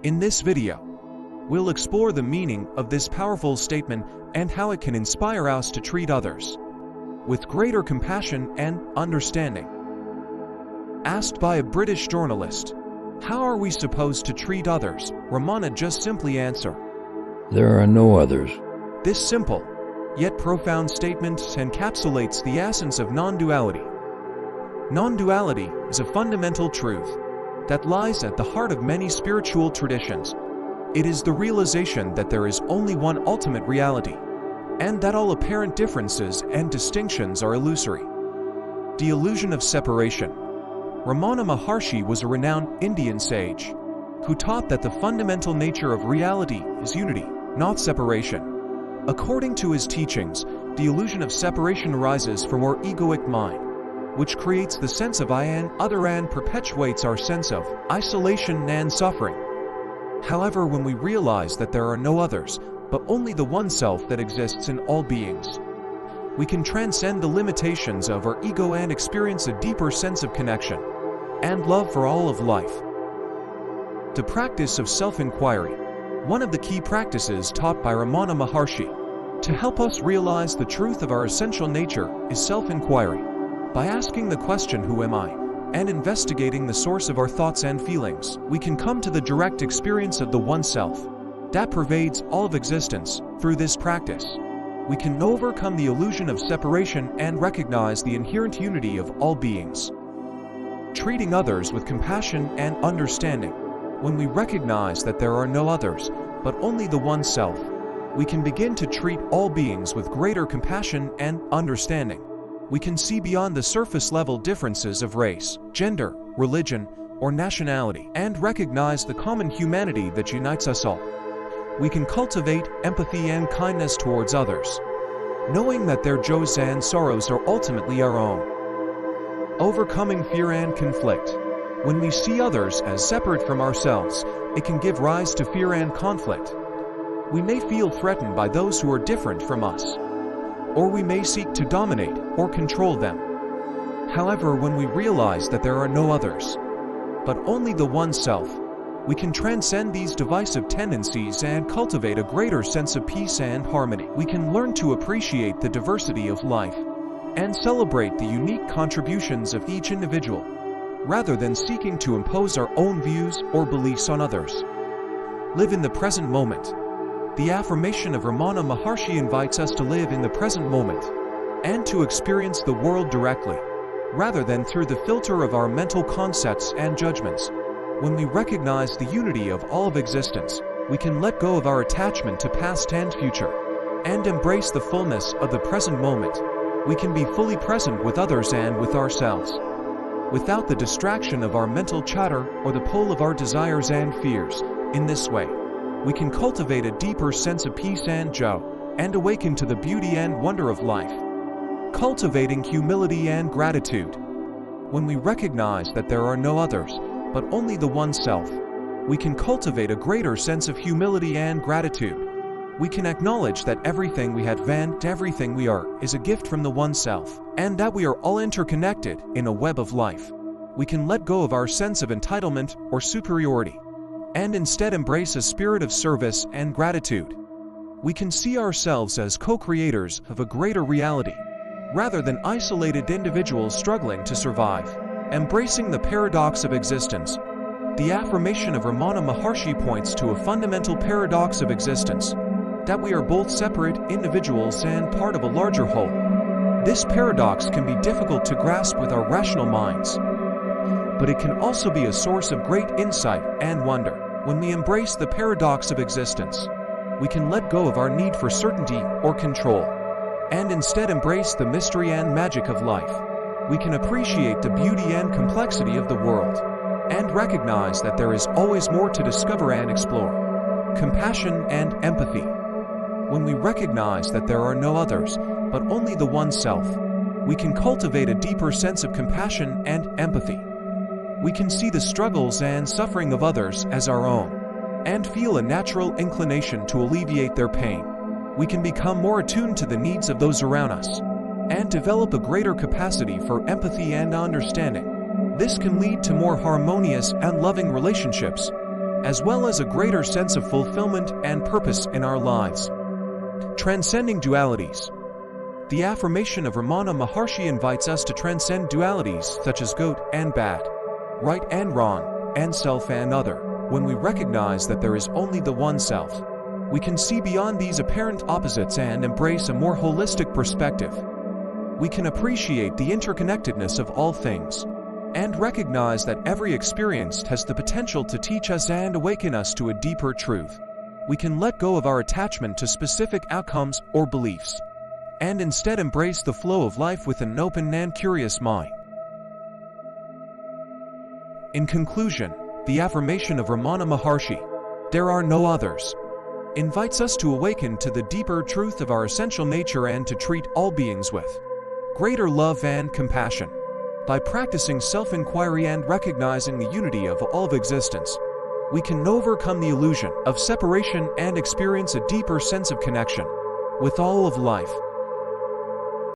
In this video, we'll explore the meaning of this powerful statement and how it can inspire us to treat others with greater compassion and understanding. Asked by a British journalist, "How are we supposed to treat others?" Ramana just simply answered, "There are no others." This simple, yet profound statement encapsulates the essence of non-duality. Non-duality is a fundamental truth that lies at the heart of many spiritual traditions. It is the realization that there is only one ultimate reality, and that all apparent differences and distinctions are illusory. The illusion of separation. Ramana Maharshi was a renowned Indian sage who taught that the fundamental nature of reality is unity, not separation. According to his teachings, the illusion of separation arises from our egoic mind, which creates the sense of I and other and perpetuates our sense of isolation and suffering. However, when we realize that there are no others, but only the one self that exists in all beings, we can transcend the limitations of our ego and experience a deeper sense of connection and love for all of life. The practice of self-inquiry, one of the key practices taught by Ramana Maharshi to help us realize the truth of our essential nature, is self-inquiry. By asking the question, "Who am I?" and investigating the source of our thoughts and feelings, we can come to the direct experience of the one self that pervades all of existence. Through this practice, we can overcome the illusion of separation and recognize the inherent unity of all beings. Treating others with compassion and understanding. When we recognize that there are no others, but only the one self, we can begin to treat all beings with greater compassion and understanding. We can see beyond the surface-level differences of race, gender, religion, or nationality, and recognize the common humanity that unites us all. We can cultivate empathy and kindness towards others, knowing that their joys and sorrows are ultimately our own. Overcoming fear and conflict. When we see others as separate from ourselves, it can give rise to fear and conflict. We may feel threatened by those who are different from us, or we may seek to dominate or control them. However, when we realize that there are no others, but only the one self, we can transcend these divisive tendencies and cultivate a greater sense of peace and harmony. We can learn to appreciate the diversity of life and celebrate the unique contributions of each individual, rather than seeking to impose our own views or beliefs on others. Live in the present moment. The affirmation of Ramana Maharshi invites us to live in the present moment and to experience the world directly, rather than through the filter of our mental concepts and judgments. When we recognize the unity of all of existence, we can let go of our attachment to past and future and embrace the fullness of the present moment. We can be fully present with others and with ourselves, without the distraction of our mental chatter or the pull of our desires and fears. In this way, we can cultivate a deeper sense of peace and joy, and awaken to the beauty and wonder of life. Cultivating humility and gratitude. When we recognize that there are no others, but only the one self, we can cultivate a greater sense of humility and gratitude. We can acknowledge that everything we have and everything we are is a gift from the one self, and that we are all interconnected in a web of life. We can let go of our sense of entitlement or superiority, and instead embrace a spirit of service and gratitude. We can see ourselves as co-creators of a greater reality, rather than isolated individuals struggling to survive. Embracing the paradox of existence. The affirmation of Ramana Maharshi points to a fundamental paradox of existence, that we are both separate individuals and part of a larger whole. This paradox can be difficult to grasp with our rational minds, but it can also be a source of great insight and wonder. When we embrace the paradox of existence, we can let go of our need for certainty or control, and instead embrace the mystery and magic of life. We can appreciate the beauty and complexity of the world, and recognize that there is always more to discover and explore. Compassion and empathy. When we recognize that there are no others, but only the one self, we can cultivate a deeper sense of compassion and empathy. We can see the struggles and suffering of others as our own, and feel a natural inclination to alleviate their pain. We can become more attuned to the needs of those around us, and develop a greater capacity for empathy and understanding. This can lead to more harmonious and loving relationships, as well as a greater sense of fulfillment and purpose in our lives. Transcending dualities. The affirmation of Ramana Maharshi invites us to transcend dualities such as good and bad, right and wrong, and self and other. When we recognize that there is only the one self, we can see beyond these apparent opposites and embrace a more holistic perspective. We can appreciate the interconnectedness of all things, and recognize that every experience has the potential to teach us and awaken us to a deeper truth. We can let go of our attachment to specific outcomes or beliefs, and instead embrace the flow of life with an open and curious mind. In conclusion, the affirmation of Ramana Maharshi, "There are no others," invites us to awaken to the deeper truth of our essential nature and to treat all beings with greater love and compassion. By practicing self-inquiry and recognizing the unity of all of existence, we can overcome the illusion of separation and experience a deeper sense of connection with all of life.